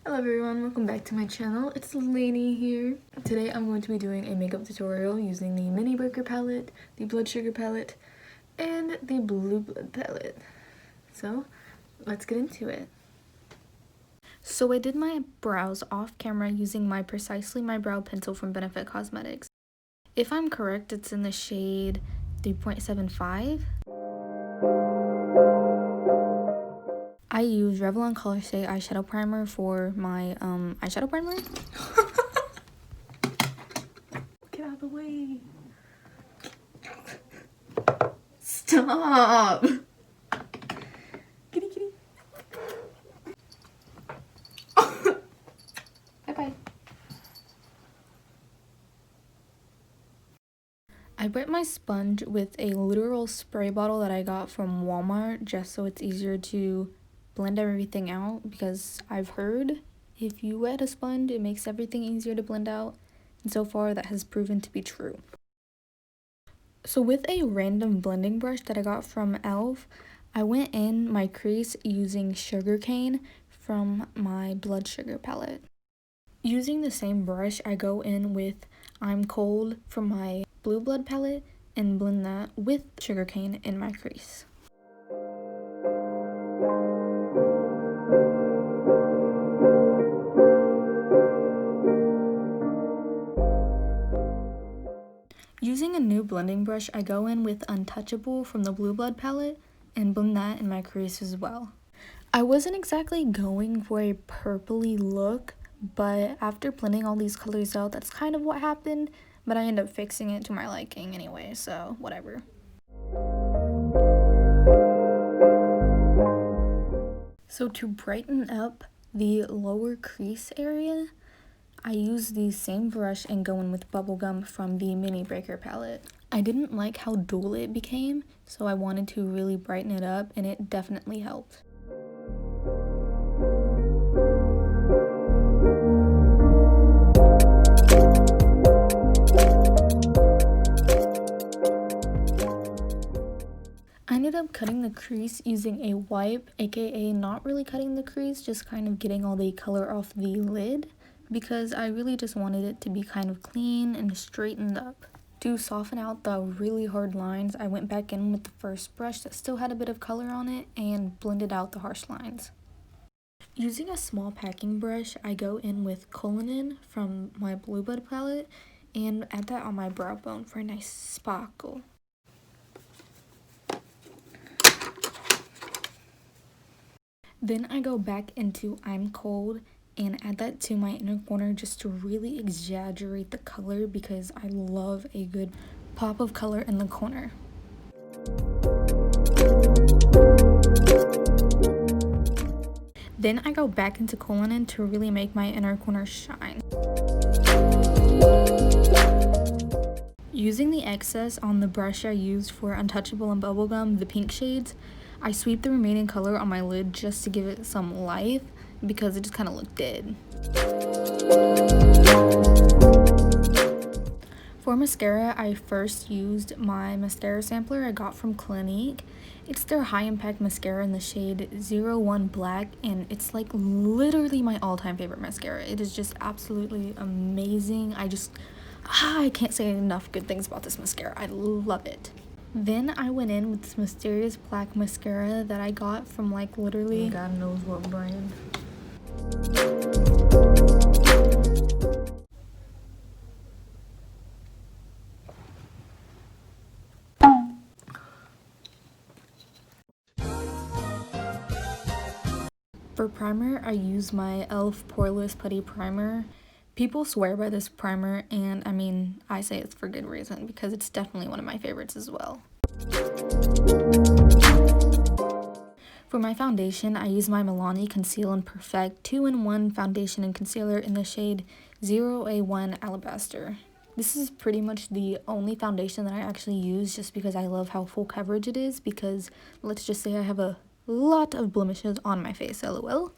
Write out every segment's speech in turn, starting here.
Hello everyone, welcome back to my channel. It's Lainey here. Today I'm going to be doing a makeup tutorial using the Mini Breaker palette, the Blood Sugar palette, and the Blue Blood palette. So let's get into it. So I did my brows off camera using my Precisely My Brow pencil from Benefit Cosmetics. If I'm correct, it's in the shade 3.75. I use Revlon Color Stay eyeshadow primer for my eyeshadow primer. Get out of the way. Stop. Kitty kitty. Bye-bye. I wet my sponge with a literal spray bottle that I got from Walmart just so it's easier to blend everything out, because I've heard if you wet a sponge it makes everything easier to blend out, and so far that has proven to be true. So with a random blending brush that I got from e.l.f., I went in my crease using Sugarcane from my Blood Sugar palette. Using the same brush, I go in with I'm Cold from my Blue Blood palette and blend that with Sugarcane in my crease. Using a new blending brush, I go in with Untouchable from the Blue Blood palette and blend that in my crease as well. I wasn't exactly going for a purpley look, but after blending all these colors out, that's kind of what happened, but I ended up fixing it to my liking anyway, so whatever. So to brighten up the lower crease area, I use the same brush and go in with Bubblegum from the Mini Breaker palette. I didn't like how dull it became, so I wanted to really brighten it up, and it definitely helped. I ended up cutting the crease using a wipe, aka not really cutting the crease, just kind of getting all the color off the lid, because I really just wanted it to be kind of clean and straightened up. To soften out the really hard lines, I went back in with the first brush that still had a bit of color on it and blended out the harsh lines. Using a small packing brush, I go in with Cullinan from my Blue Blood palette and add that on my brow bone for a nice sparkle. Then I go back into I'm Cold and add that to my inner corner just to really exaggerate the color, because I love a good pop of color in the corner. Then I go back into Cullinan to really make my inner corner shine. Using the excess on the brush I used for Untouchable and Bubblegum, the pink shades, I sweep the remaining color on my lid just to give it some life, because it just kind of looked dead. For mascara, I first used my mascara sampler I got from Clinique. It's their high impact mascara in the shade 01 Black, and it's like literally my all-time favorite mascara. It is just absolutely amazing. I can't say enough good things about this mascara. I love it. Then I went in with this mysterious black mascara that I got from like literally God knows what brand. For primer, I use my e.l.f. Poreless Putty Primer. People swear by this primer, and I mean, I say it's for good reason, because it's definitely one of my favorites as well. For my foundation, I use my Milani Conceal and Perfect 2-in-1 foundation and concealer in the shade 0A1 Alabaster. This is pretty much the only foundation that I actually use, just because I love how full coverage it is, because let's just say I have a lot of blemishes on my face, lol.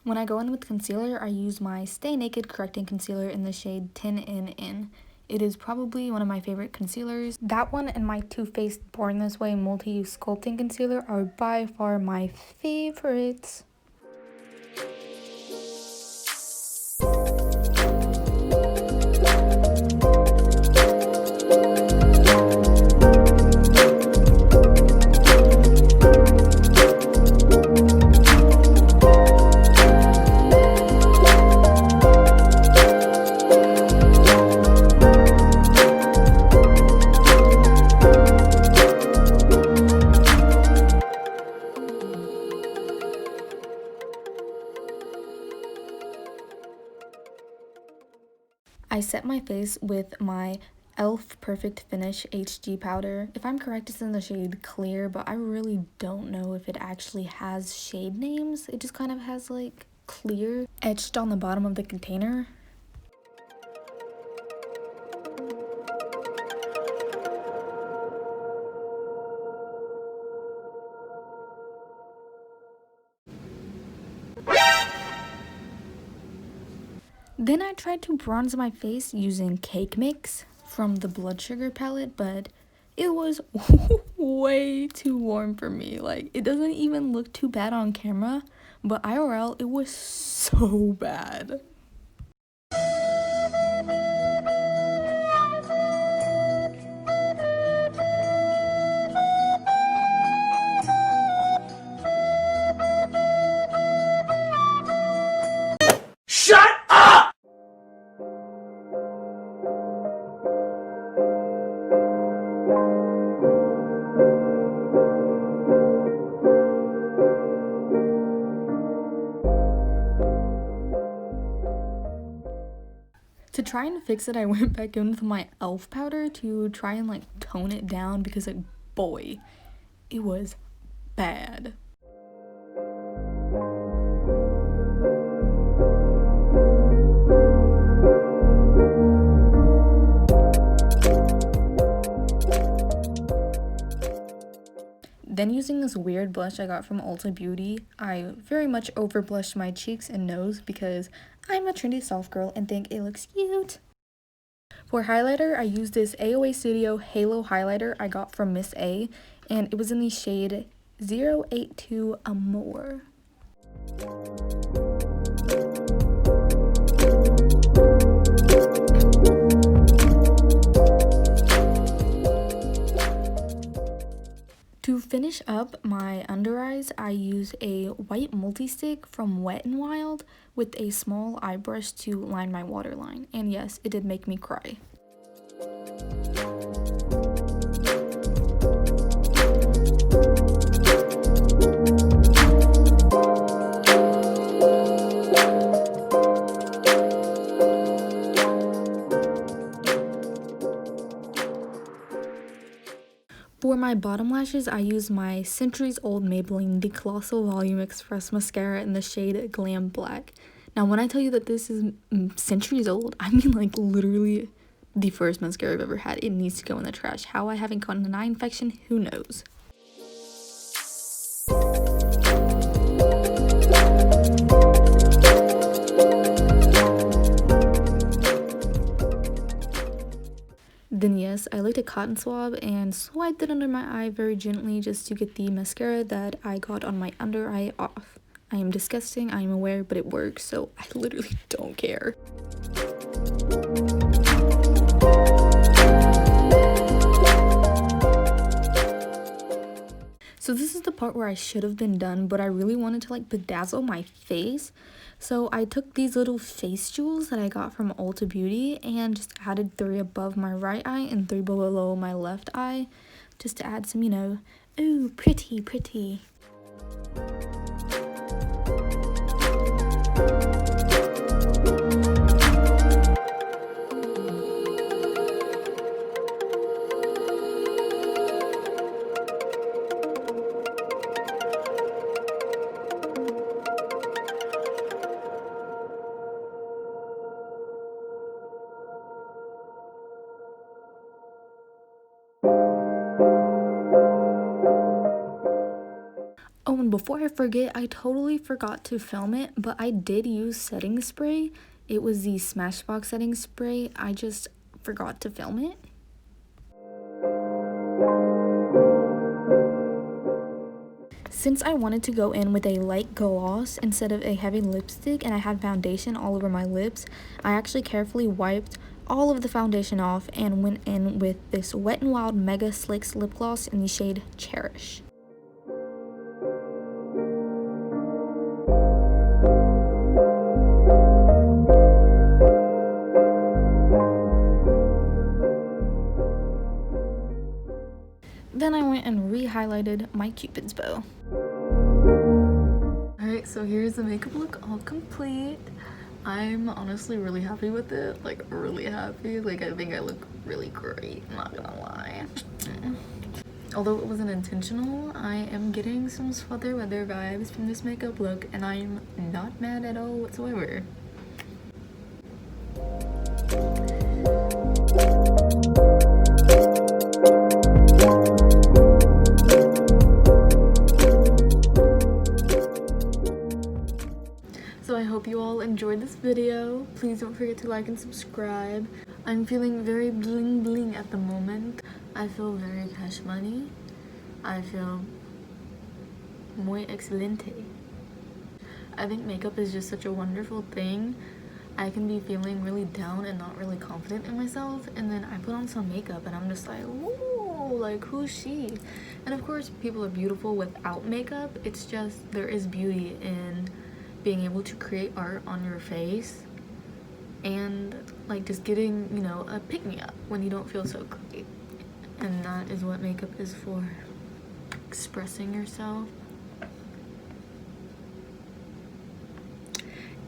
When I go in with concealer, I use my Stay Naked Correcting Concealer in the shade 10NN. It is probably one of my favorite concealers. That one and my Too Faced Born This Way Multi-Use Sculpting Concealer are by far my favorites. I set my face with my e.l.f. Perfect Finish HD powder. If I'm correct, it's in the shade Clear, but I really don't know if it actually has shade names. It just kind of has like clear etched on the bottom of the container. Then I tried to bronze my face using Cake Mix from the Blood Sugar palette, but it was way too warm for me. Like, it doesn't even look too bad on camera, but IRL, it was so bad. Shut up! To try and fix it, I went back in with my e.l.f. powder to try and like tone it down because like, boy, it was bad. Then using this weird blush I got from Ulta Beauty, I very much over blushed my cheeks and nose because I'm a trendy soft girl and think it looks cute. For highlighter, I used this AOA Studio Halo highlighter I got from Miss A, and it was in the shade 082 Amore. To finish up my under eyes, I use a white multi-stick from Wet n Wild with a small eye brush to line my waterline. And yes, it did make me cry. For my bottom lashes, I use my centuries-old Maybelline The Colossal Volume Express Mascara in the shade Glam Black. Now, when I tell you that this is centuries old, I mean like literally the first mascara I've ever had. It needs to go in the trash. How I haven't gotten an eye infection, who knows? Then yes, I licked a cotton swab and swiped it under my eye very gently just to get the mascara that I got on my under eye off. I am disgusting, I am aware, but it works, so I literally don't care. So this is the part where I should have been done, but I really wanted to like bedazzle my face. So I took these little face jewels that I got from Ulta Beauty and just added 3 above my right eye and 3 below my left eye, just to add some, you know, ooh, pretty, pretty. Oh, and before I forget, I totally forgot to film it, but I did use setting spray. It was the Smashbox setting spray. I just forgot to film it. Since I wanted to go in with a light gloss instead of a heavy lipstick and I had foundation all over my lips, I actually carefully wiped all of the foundation off and went in with this Wet n Wild Mega Slicks lip gloss in the shade Cherish. Then I went and re-highlighted my Cupid's bow. Alright, so here's the makeup look all complete. I'm honestly really happy with it, like really happy. Like I think I look really great, I'm not gonna lie. Although it wasn't intentional, I am getting some sweater weather vibes from this makeup look and I'm not mad at all whatsoever. So I hope you all enjoyed this video. Please don't forget to like and subscribe. I'm feeling very bling bling at the moment. I feel very cash money. I feel muy excelente. I think makeup is just such a wonderful thing. I can be feeling really down and not really confident in myself, and then I put on some makeup and I'm just like, ooh, like who's she? And of course people are beautiful without makeup. It's just there is beauty in being able to create art on your face and like just getting, you know, a pick-me-up when you don't feel so great. And that is what makeup is for, expressing yourself.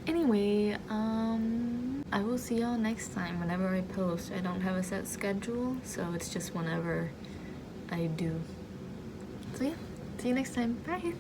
Anyway, I will see y'all next time whenever I post. I don't have a set schedule, so it's just whenever I do. So yeah, see you next time. Bye!